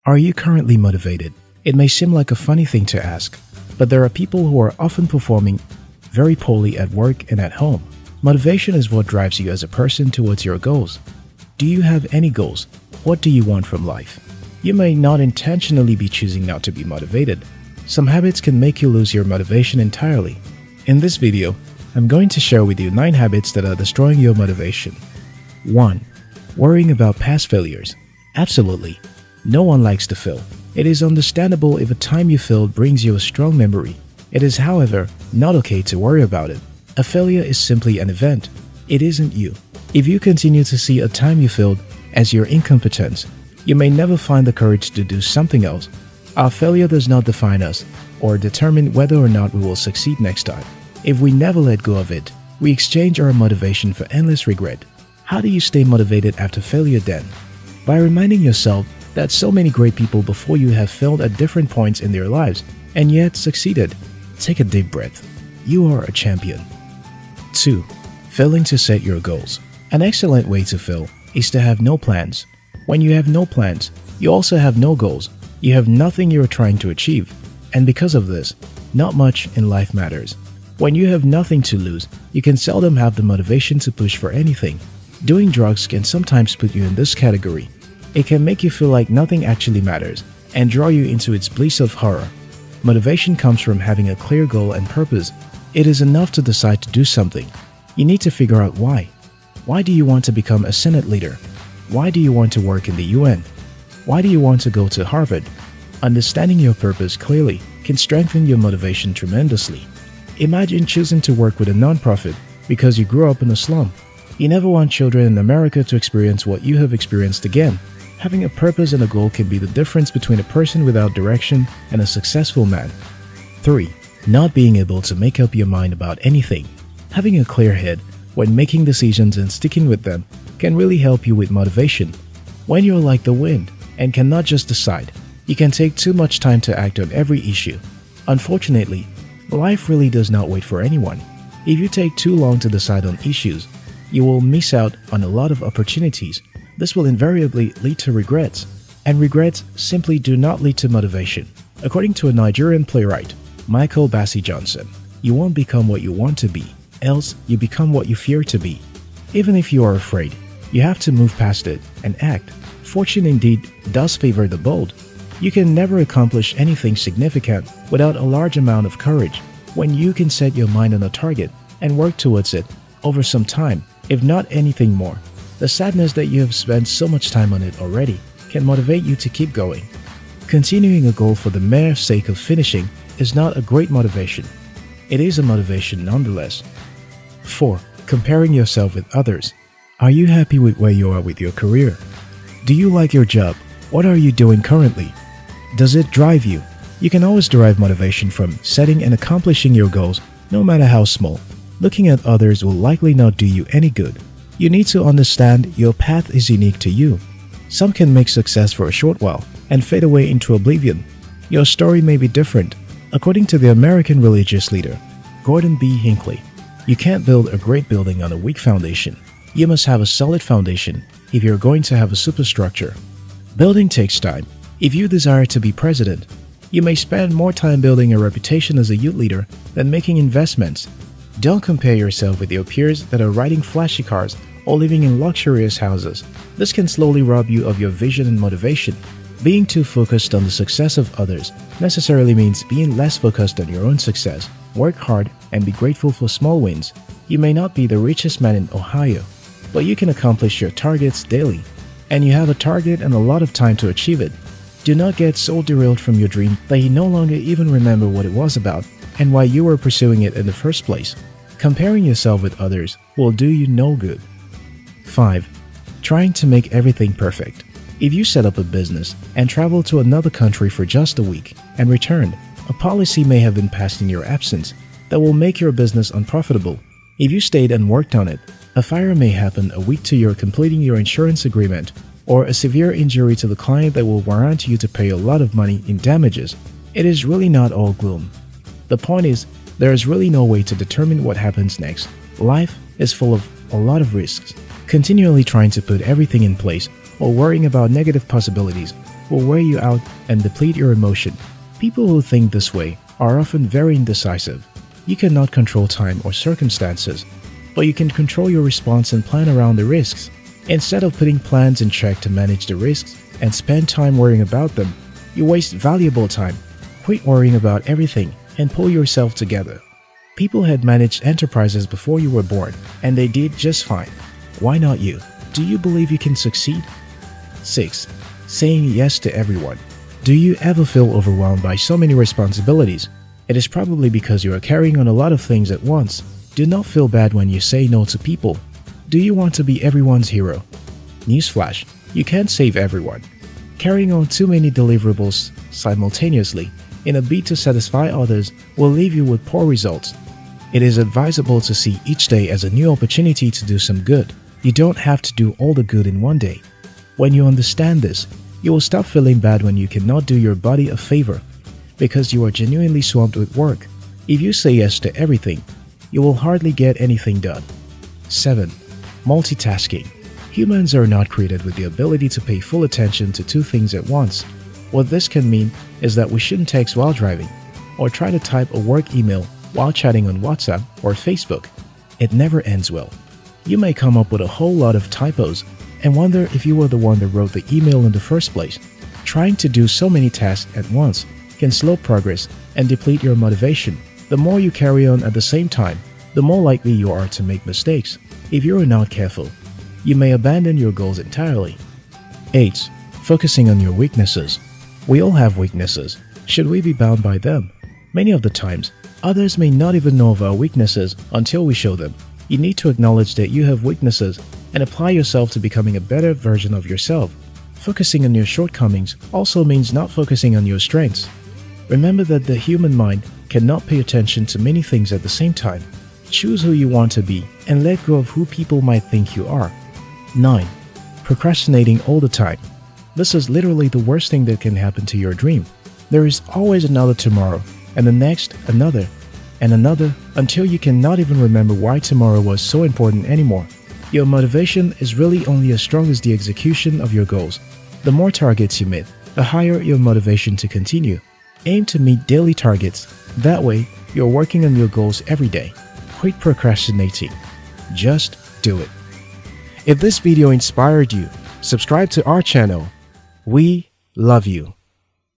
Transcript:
Are you currently motivated? It may seem like a funny thing to ask, but there are people who are often performing very poorly at work and at home. Motivation is what drives you as a person towards your goals. Do you have any goals? What do you want from life? You may not intentionally be choosing not to be motivated. Some habits can make you lose your motivation entirely. In this video, I'm going to share with you 9 habits that are destroying your motivation. 1. Worrying about past failures. Absolutely. No one likes to fail. It is understandable if a time you failed brings you a strong memory. It is, however, not okay to worry about it. A failure is simply an event. It isn't you. If you continue to see a time you failed as your incompetence, you may never find the courage to do something else. Our failure does not define us or determine whether or not we will succeed next time. If we never let go of it, we exchange our motivation for endless regret. How do you stay motivated after failure then? By reminding yourself that so many great people before you have failed at different points in their lives and yet succeeded. Take a deep breath. You are a champion. 2. Failing to set your goals. An excellent way to fail is to have no plans. When you have no plans, you also have no goals. You have nothing you're trying to achieve. And because of this, not much in life matters. When you have nothing to lose, you can seldom have the motivation to push for anything. Doing drugs can sometimes put you in this category. It can make you feel like nothing actually matters and draw you into its bliss of horror. Motivation comes from having a clear goal and purpose. It is enough to decide to do something. You need to figure out why. Why do you want to become a Senate leader? Why do you want to work in the UN? Why do you want to go to Harvard? Understanding your purpose clearly can strengthen your motivation tremendously. Imagine choosing to work with a nonprofit because you grew up in a slum. You never want children in America to experience what you have experienced again. Having a purpose and a goal can be the difference between a person without direction and a successful man. 3. Not being able to make up your mind about anything. Having a clear head when making decisions and sticking with them can really help you with motivation. When you're like the wind and cannot just decide, you can take too much time to act on every issue. Unfortunately, life really does not wait for anyone. If you take too long to decide on issues, you will miss out on a lot of opportunities. This will invariably lead to regrets, and regrets simply do not lead to motivation. According to a Nigerian playwright, Michael Bassey Johnson, you won't become what you want to be, else you become what you fear to be. Even if you are afraid, you have to move past it and act. Fortune indeed does favor the bold. You can never accomplish anything significant without a large amount of courage. When you can set your mind on a target and work towards it over some time, if not anything more, the sadness that you have spent so much time on it already can motivate you to keep going. Continuing a goal for the mere sake of finishing is not a great motivation. It is a motivation nonetheless. 4. Comparing yourself with others. Are you happy with where you are with your career? Do you like your job? What are you doing currently? Does it drive you? You can always derive motivation from setting and accomplishing your goals, no matter how small. Looking at others will likely not do you any good. You need to understand your path is unique to you. Some can make success for a short while and fade away into oblivion. Your story may be different. According to the American religious leader, Gordon B. Hinckley, you can't build a great building on a weak foundation. You must have a solid foundation if you're going to have a superstructure. Building takes time. If you desire to be president, you may spend more time building a reputation as a youth leader than making investments. Don't compare yourself with your peers that are riding flashy cars or living in luxurious houses. This can slowly rob you of your vision and motivation. Being too focused on the success of others necessarily means being less focused on your own success. Work hard and be grateful for small wins. You may not be the richest man in Ohio, but you can accomplish your targets daily. And you have a target and a lot of time to achieve it. Do not get so derailed from your dream that you no longer even remember what it was about and why you were pursuing it in the first place. Comparing yourself with others will do you no good. 5. Trying to make everything perfect. If you set up a business and travel to another country for just a week and return, a policy may have been passed in your absence that will make your business unprofitable. If you stayed and worked on it, a fire may happen a week to your completing your insurance agreement, or a severe injury to the client that will warrant you to pay a lot of money in damages. It is really not all gloom. The point is, there is really no way to determine what happens next. Life is full of a lot of risks. Continually trying to put everything in place or worrying about negative possibilities will wear you out and deplete your emotion. People who think this way are often very indecisive. You cannot control time or circumstances, but you can control your response and plan around the risks. Instead of putting plans in check to manage the risks and spend time worrying about them, you waste valuable time. Quit worrying about everything and pull yourself together. People had managed enterprises before you were born, and they did just fine. Why not you? Do you believe you can succeed? 6. Saying yes to everyone. Do you ever feel overwhelmed by so many responsibilities? It is probably because you are carrying on a lot of things at once. Do not feel bad when you say no to people. Do you want to be everyone's hero? Newsflash, you can't save everyone. Carrying on too many deliverables simultaneously in a bid to satisfy others will leave you with poor results. It is advisable to see each day as a new opportunity to do some good. You don't have to do all the good in one day. When you understand this, you will stop feeling bad when you cannot do your body a favor because you are genuinely swamped with work. If you say yes to everything, you will hardly get anything done. 7. Multitasking. Humans are not created with the ability to pay full attention to two things at once. What this can mean is that we shouldn't text while driving or try to type a work email while chatting on WhatsApp or Facebook. It never ends well. You may come up with a whole lot of typos and wonder if you were the one that wrote the email in the first place. Trying to do so many tasks at once can slow progress and deplete your motivation. The more you carry on at the same time, the more likely you are to make mistakes. If you are not careful, you may abandon your goals entirely. 8. Focusing on your weaknesses. We all have weaknesses. Should we be bound by them? Many of the times, others may not even know of our weaknesses until we show them. You need to acknowledge that you have weaknesses and apply yourself to becoming a better version of yourself. Focusing on your shortcomings also means not focusing on your strengths. Remember that the human mind cannot pay attention to many things at the same time. Choose who you want to be and let go of who people might think you are. 9. Procrastinating all the time. This is literally the worst thing that can happen to your dream. There is always another tomorrow, and the next another, and another, until you cannot even remember why tomorrow was so important anymore. Your motivation is really only as strong as the execution of your goals. The more targets you meet, the higher your motivation to continue. Aim to meet daily targets. That way, you're working on your goals every day. Quit procrastinating. Just do it. If this video inspired you, subscribe to our channel. We love you.